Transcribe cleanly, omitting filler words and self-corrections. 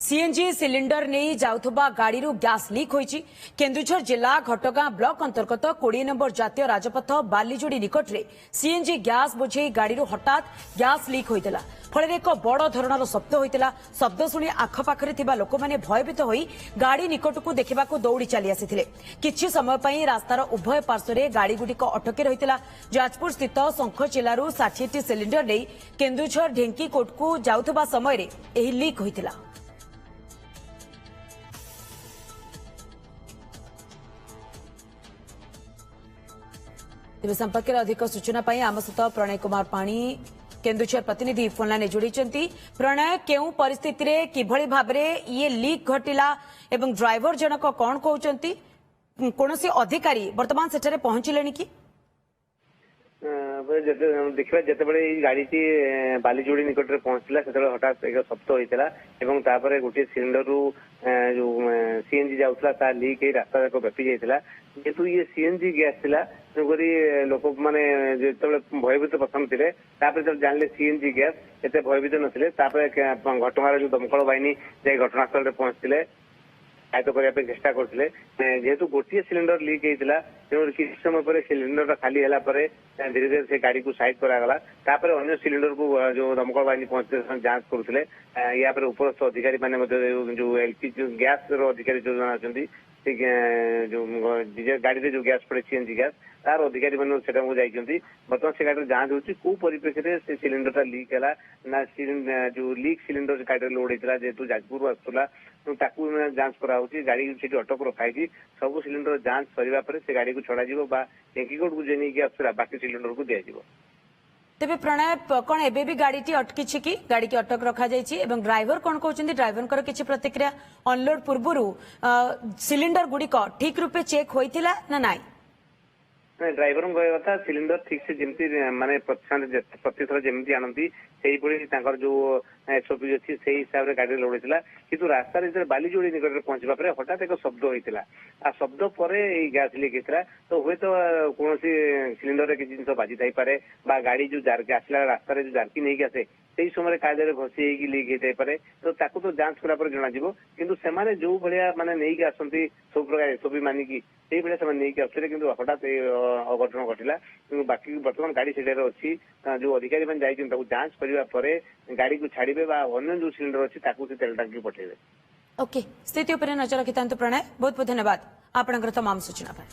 CNG cylinder नहीं जाउथबा गाड़ी gas leak होईची। Keonjhar जिला घटगां ब्लॉक अंतर्गत 20 नंबर जातीय राजपथ बालीजोड़ी निकट में सीएनजी गैस बोझे गाड़ी हठात गैस लीक होता फल एक बड़ धरणर शब्द होता। शब्द शुणी आखपाखे लोक मैंने भयभीत हो गाड़ी निकट को देखा दौड़ी चली आसी। किछि समय पर रास्तार उभय पार्श्व गाड़ीगुड़िक अटकी रही। जाजपुर स्थित शंखचिल्लारू 60टी सिलिंडर नहीं केन्दुझर ढेंकीकोट को जाउथबा समय लीक होता। तेज संपर्क में अधिक सूचना आम सहित प्रणय कुमार पाणी केन्दुझर प्रतिनिधि फोन लाइन जोड़ी। प्रणय केउ परिस्थिति रे किभली भाबरे ये लीक घटिला एवं ड्राइवर जनक कौन कहते कौन अधिकारी वर्तमान सेठारे पहुंचले कि देखा जिते गाड़ी बालीजोड़ी निकट में पहुंचला से हठात एक शब्द होता गोटे सिलिंडर रू जो सीएनजी जाऊला लीक रास्ता जाक व्यापी जाता। जेहेतु ये सीएनजी गैस थिला तेणुक लोक मैंने जो भयभीत प्रथम थे जानले सीएनजी गैस एत भयभीत नथिले। घटगांर जो दमकल बाहिनी जाई घटनास्थल पहुंचते आयत्त करने चेष्टा करते। जेहेतु गोटे सिलिंडर लीक होता तेणु किसी समय पर सिलिंडर खाली है धीरे धीरे से गाड़ी को साइड करागला। अन्य सिलिंडर को जो दमकल बाहिनी पहुंचते जांच करुले। या उपरस्थ अधिकारी मैंने जो एलपीजी गैस अधिकारी जो जन जो गाड़ी जो गैस पड़े सीएनजी गैस तार अधिकारी मैंने बर्तमान से गाड़ी जांच होती कौ परिप्रेक्षी से सिलिंडर लीक है ना जो लीक सिलिंडर गाड़ी लोड होता जेहेतु जाजपुर आसूला जांच कराई। गाड़ी से अटक रखाई सब सिलिंडर जांच सरिबा परे से गाड़ी को छड़ा ढेंकीकोट को नहीं आसूला बाकी सिलिंडर को दिया। तेबे प्रणय कौन एबे भी गाड़ी अटकी कि गाड़ी की अटक रखा जाइए ड्राइवर कौन कहते ड्राइवर किसी प्रतिक्रिया अनलोड पूर्व सिलिंडर गुड़िक ठीक रूपे चेक होता ना नाई ड्राइवर कथा सिलिंडर ठीक से जमी माने प्रति थर जमी आनती जो एसओपी अच्छी से हिसाब से गाड़ी लोड होता कि रास्तार जो बालीजोड़ी निकट में पहुंचा पर हठात एक शब्द होता आ शब्द पर गैस लीक होता। तो हे तो कौन सिलिंडर किसी जिन बाजी थाईपे गाड़ी जो आसला रास्तार जो जार्की नहीं आसे से समय कायदे घसी लीक होता पारे। तो ताकू तो जांच करापर जना किंतु से जो भाया माने नहीं आसती सब प्रकार एसओपी मानिकी से भाया नहीं आसते कि हठात अघटन घटला। बाकी बर्तमान गाड़ी से अच्छी जो अधिकारी मैंने जांच करने गाड़ी को छाड़े अन्य जो सिलिंडर अच्छी तेल टांकी पठेबे। ओके स्थिति उपर नजर रखि प्रणय बहुत बहुत धन्यवाद आपनकर तमाम सूचना पर।